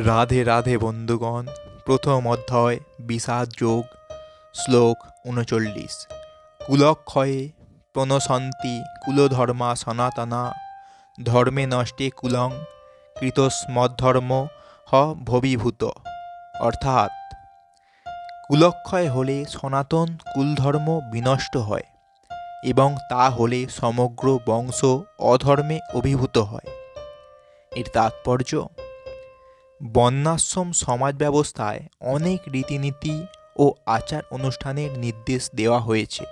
রাধে রাধে বন্ধুগণ। প্রথম অধ্যায় বিষাদ যোগ। শ্লোক ৩৯। কুলক্ষয়ে প্রণশন্তি কুলধর্মা সনাতনা, ধর্মে নষ্টে কুলং কৃতস্মদ্ধর্ম হ ভবীভূত। অর্থাৎ কুলক্ষয় হলে সনাতন কুলধর্ম বিনষ্ট হয় এবং তা হলে সমগ্র বংশ অধর্মে অভিভূত হয়। এর তাৎপর্য, বর্ণাশ্রম সমাজ ব্যবস্থায় অনেক রীতিনীতি ও আচার অনুষ্ঠানের নির্দেশ দেওয়া হয়েছে,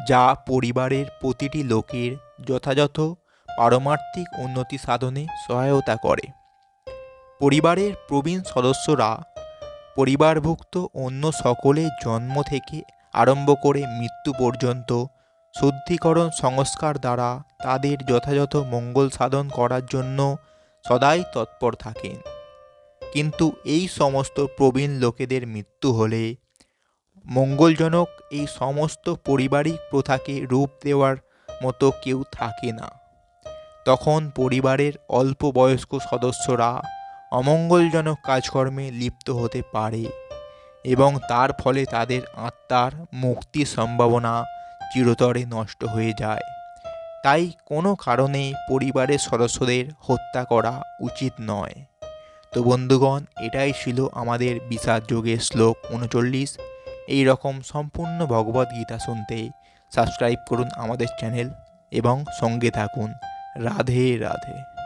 যা পরিবারের প্রতিটি লোকের যথাযথ পারমার্থিক উন্নতি সাধনে সহায়তা করে। পরিবারের প্রবীণ সদস্যরা পরিবারভুক্ত অন্য সকলের জন্ম থেকে আরম্ভ করে মৃত্যু পর্যন্ত শুদ্ধিকরণ সংস্কার দ্বারা তাদের যথাযথ মঙ্গল সাধন করার জন্য সদাই তৎপর থাকেন। কিন্তু এই সমস্ত প্রবীণ লোকেদের মৃত্যু হলে মঙ্গলজনক এই সমস্ত পারিবারিক প্রথাকে রূপ দেওয়ার মতো কেউ থাকে না। তখন পরিবারের অল্প বয়স্ক সদস্যরা অমঙ্গলজনক কাজকর্মে লিপ্ত হতে পারে এবং তার ফলে তাদের আত্মার মুক্তির সম্ভাবনা চিরতরে নষ্ট হয়ে যায়। তাই কোনো কারণে পরিবারের সদস্যদের হত্যা করা উচিত নয়। তো বন্ধুগণ, এটাই ছিল আমাদের বিষাদ যোগের শ্লোক ৩৯। এই রকম সম্পূর্ণ ভগবদ্গীতা শুনতে সাবস্ক্রাইব করুন আমাদের চ্যানেল এবং সঙ্গে থাকুন। রাধে রাধে।